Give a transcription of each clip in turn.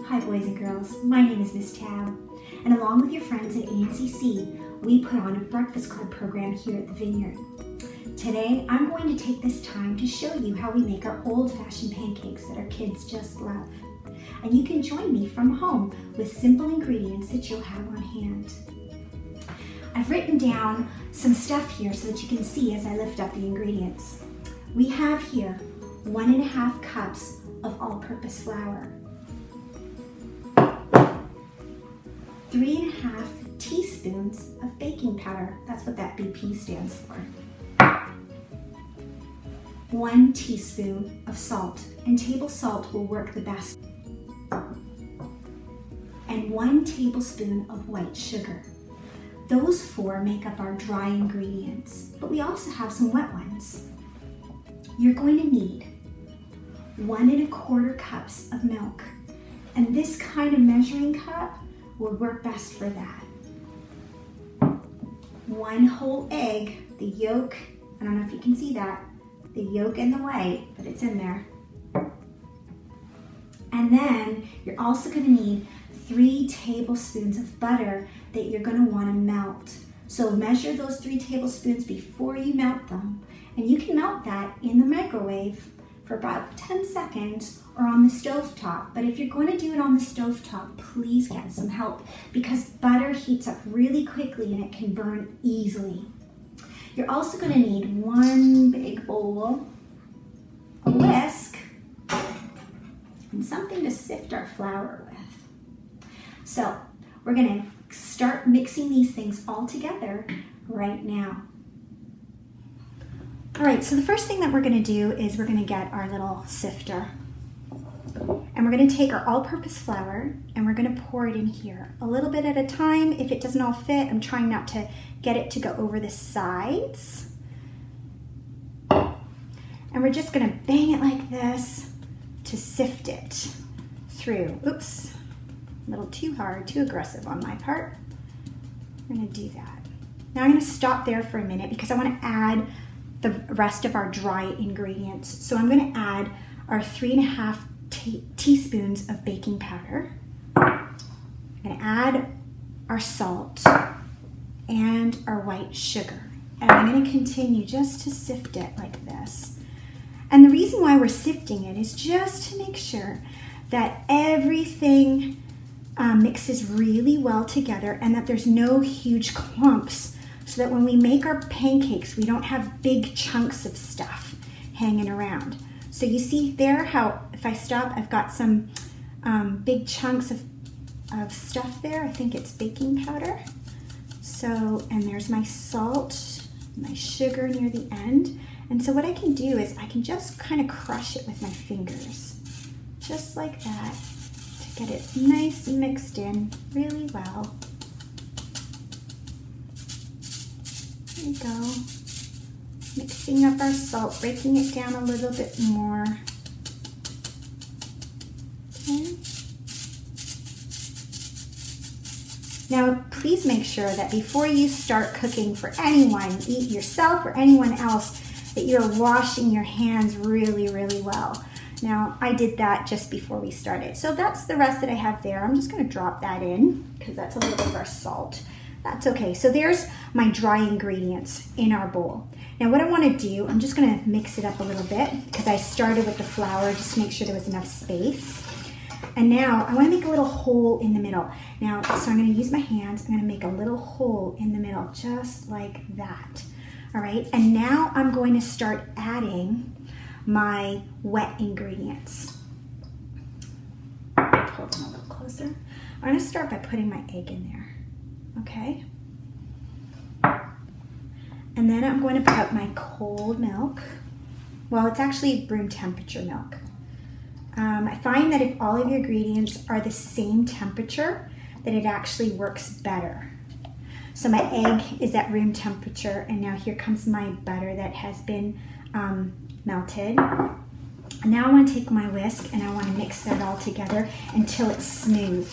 Hi boys and girls, my name is Miss Tab, and along with your friends at ANCC, we put on a breakfast club program here at the Vineyard. Today, I'm going to take this time to show you how we make our old-fashioned pancakes that our kids just love. And you can join me from home with simple ingredients that you'll have on hand. I've written down some stuff here so that you can see as I lift up the ingredients. We have here 1.5 cups of all-purpose flour, 3.5 teaspoons of baking powder. That's what that BP stands for. 1 teaspoon of salt, and table salt will work the best. And 1 tablespoon of white sugar. Those 4 make up our dry ingredients, but we also have some wet ones. You're going to need 1.25 cups of milk, and this kind of measuring cup will work best for that. 1 whole egg, the yolk, I don't know if you can see that, the yolk and the white, but it's in there. And then you're also going to need 3 tablespoons of butter that you're going to want to melt. So measure those 3 tablespoons before you melt them. And you can melt that in the microwave for about 10 seconds or on the stovetop. But if you're going to do it on the stovetop, please get some help because butter heats up really quickly and it can burn easily. You're also going to need 1 big bowl, a whisk, and something to sift our flour with. So we're going to start mixing these things all together right now. All right, so the first thing that we're going to do is we're going to get our little sifter. And we're going to take our all-purpose flour and we're going to pour it in here. A little bit at a time. If it doesn't all fit, I'm trying not to get it to go over the sides. And we're just going to bang it like this to sift it through. Oops, a little too hard, too aggressive on my part. We're going to do that. Now I'm going to stop there for a minute because I want to add the rest of our dry ingredients. So I'm going to add our 3.5 teaspoons of baking powder. I'm going to add our salt and our white sugar. And I'm going to continue just to sift it like this. And the reason why we're sifting it is just to make sure that everything mixes really well together and that there's no huge clumps so that when we make our pancakes, we don't have big chunks of stuff hanging around. So you see there how if I stop, I've got some big chunks of stuff there. I think it's baking powder. So, and there's my salt, my sugar near the end. And so what I can do is I can just kind of crush it with my fingers, just like that, to get it nice and mixed in really well. There we go. Mixing up our salt, breaking it down a little bit more. Okay. Now, please make sure that before you start cooking for anyone, eat yourself or anyone else, that you're washing your hands really, really well. Now, I did that just before we started. So that's the rest that I have there. I'm just going to drop that in because that's a little bit of our salt. That's okay. So there's my dry ingredients in our bowl. Now what I want to do, I'm just going to mix it up a little bit because I started with the flour just to make sure there was enough space. And now I want to make a little hole in the middle. Now, so I'm going to use my hands. I'm going to make a little hole in the middle just like that. All right. And now I'm going to start adding my wet ingredients. Pull them a little closer. I'm going to start by putting my egg in there. Okay. And then I'm going to put my cold milk. Well, it's actually room temperature milk. I find that if all of your ingredients are the same temperature, that it actually works better. So my egg is at room temperature, and now here comes my butter that has been melted. And now I want to take my whisk and I want to mix that all together until it's smooth.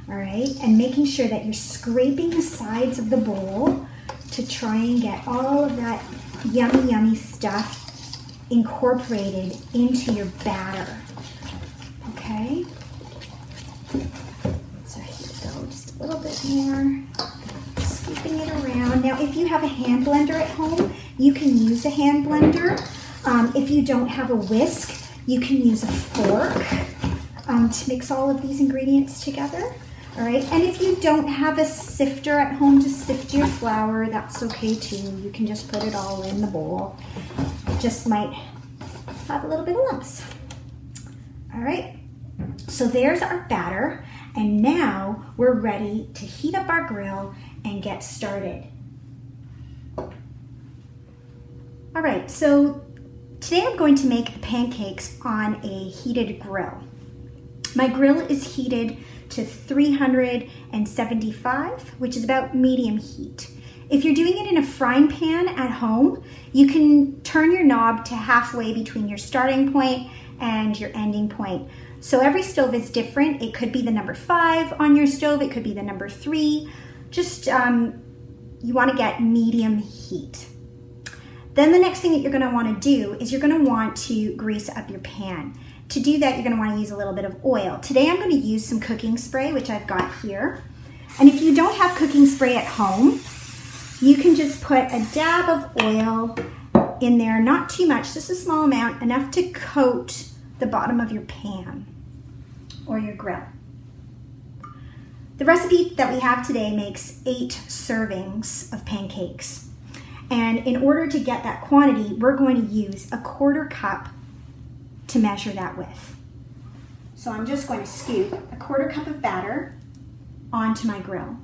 All right, and making sure that you're scraping the sides of the bowl to try and get all of that yummy, yummy stuff incorporated into your batter. Okay, more. Scooping it around. Now, if you have a hand blender at home, you can use a hand blender. If you don't have a whisk, you can use a fork to mix all of these ingredients together. All right, and if you don't have a sifter at home to sift your flour, that's okay too. You can just put it all in the bowl. It just might have a little bit of lumps. All right, so there's our batter, and now we're ready to heat up our grill and get started. All right, so today I'm going to make the pancakes on a heated grill. My grill is heated to 375, which is about medium heat. If you're doing it in a frying pan at home, you can turn your knob to halfway between your starting point and your ending point. So every stove is different. It could be the number 5 on your stove, it could be the number 3. Just, you wanna get medium heat. Then the next thing that you're gonna wanna do is you're gonna want to grease up your pan. To do that, you're gonna wanna use a little bit of oil. Today I'm gonna use some cooking spray, which I've got here. And if you don't have cooking spray at home, you can just put a dab of oil in there, not too much, just a small amount, enough to coat the bottom of your pan or your grill. The recipe that we have today makes 8 servings of pancakes. And in order to get that quantity, we're going to use a 1/4 cup to measure that with. So I'm just going to scoop a 1/4 cup of batter onto my grill.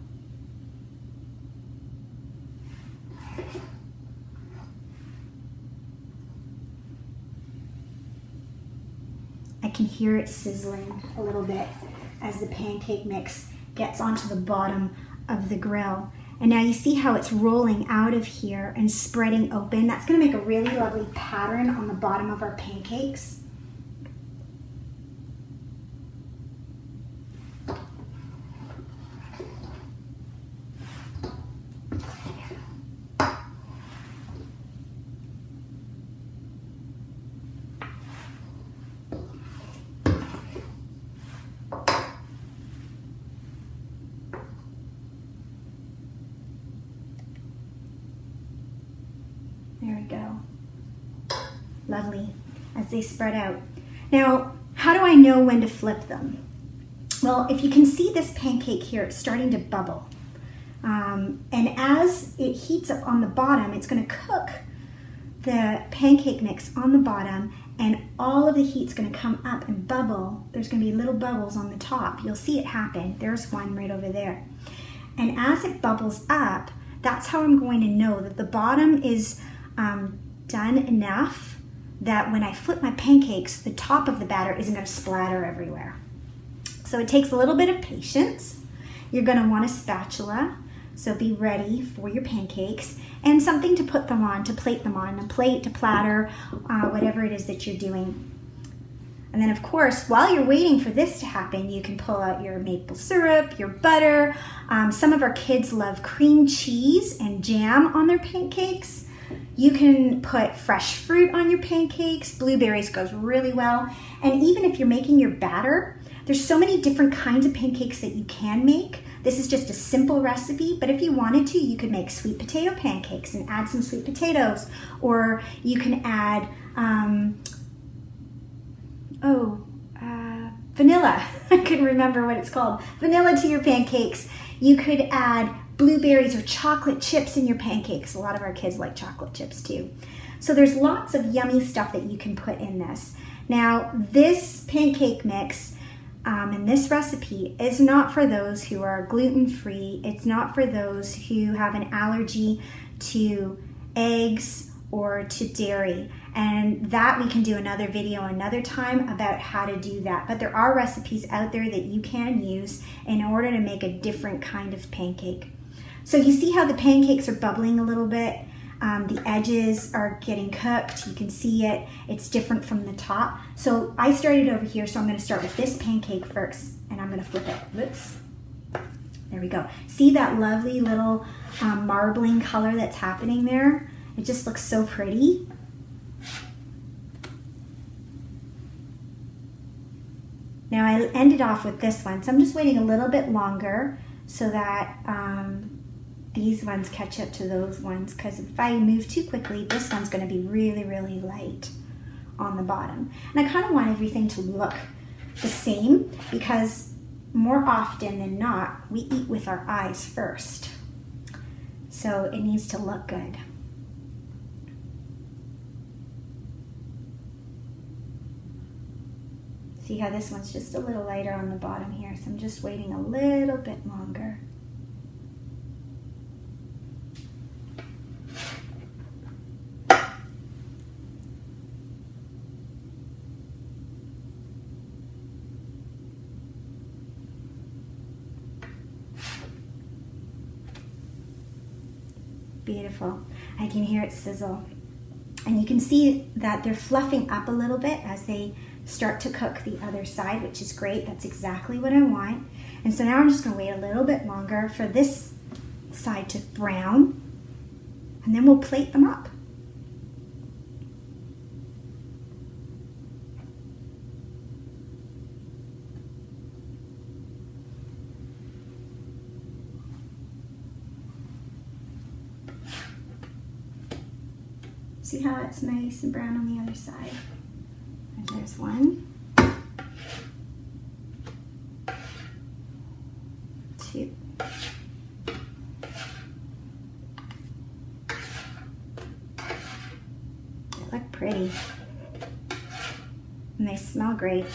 I can hear it sizzling a little bit as the pancake mix gets onto the bottom of the grill. And now you see how it's rolling out of here and spreading open. That's gonna make a really lovely pattern on the bottom of our pancakes. There we go. Lovely, as they spread out. Now, how do I know when to flip them? Well, if you can see this pancake here, it's starting to bubble. And as it heats up on the bottom, it's gonna cook the pancake mix on the bottom, and all of the heat's gonna come up and bubble. There's gonna be little bubbles on the top. You'll see it happen. There's one right over there. And as it bubbles up, that's how I'm going to know that the bottom is done enough that when I flip my pancakes, the top of the batter isn't going to splatter everywhere. So it takes a little bit of patience. You're going to want a spatula, so be ready for your pancakes, and something to put them on, to plate them on, a plate to platter, whatever it is that you're doing. And then of course, while you're waiting for this to happen, you can pull out your maple syrup, your butter. Some of our kids love cream cheese and jam on their pancakes. You can put fresh fruit on your pancakes. Blueberries goes really well. And even if you're making your batter, there's so many different kinds of pancakes that you can make. This is just a simple recipe, but if you wanted to, you could make sweet potato pancakes and add some sweet potatoes. Or you can add vanilla. I couldn't remember what it's called. Vanilla to your pancakes. You could add blueberries or chocolate chips in your pancakes. A lot of our kids like chocolate chips too. So there's lots of yummy stuff that you can put in this. Now, this pancake mix and this recipe is not for those who are gluten-free. It's not for those who have an allergy to eggs or to dairy. And that we can do another video another time about how to do that. But there are recipes out there that you can use in order to make a different kind of pancake. So you see how the pancakes are bubbling a little bit? The edges are getting cooked. You can see it. It's different from the top. So I started over here, so I'm going to start with this pancake first, and I'm going to flip it. Whoops. There we go. See that lovely little marbling color that's happening there? It just looks so pretty. Now I ended off with this one, so I'm just waiting a little bit longer so that these ones catch up to those ones, because if I move too quickly, this one's going to be really, really light on the bottom. And I kind of want everything to look the same, because more often than not, we eat with our eyes first. So it needs to look good. See how this one's just a little lighter on the bottom here, so I'm just waiting a little bit longer. Beautiful. I can hear it sizzle. And you can see that they're fluffing up a little bit as they start to cook the other side, which is great. That's exactly what I want. And so now I'm just going to wait a little bit longer for this side to brown, and then we'll plate them up. See how it's nice and brown on the other side? And there's one, 2. They look pretty. And they smell great.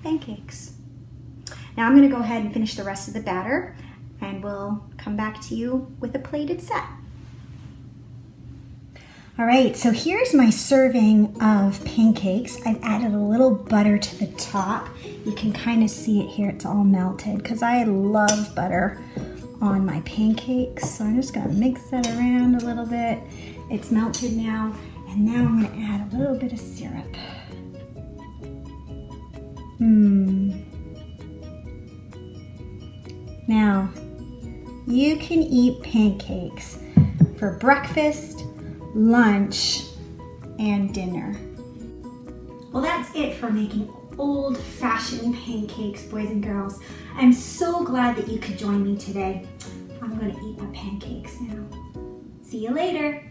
Pancakes. Now I'm going to go ahead and finish the rest of the batter, and we'll come back to you with a plated set. All right, so here's my serving of pancakes. I've added a little butter to the top. You can kind of see it here, it's all melted, because I love butter on my pancakes. So I'm just gonna mix that around a little bit. It's melted now, and now I'm gonna add a little bit of syrup. Now, you can eat pancakes for breakfast, lunch, and dinner. Well, that's it for making old-fashioned pancakes, boys and girls. I'm so glad that you could join me today. I'm going to eat my pancakes now. See you later.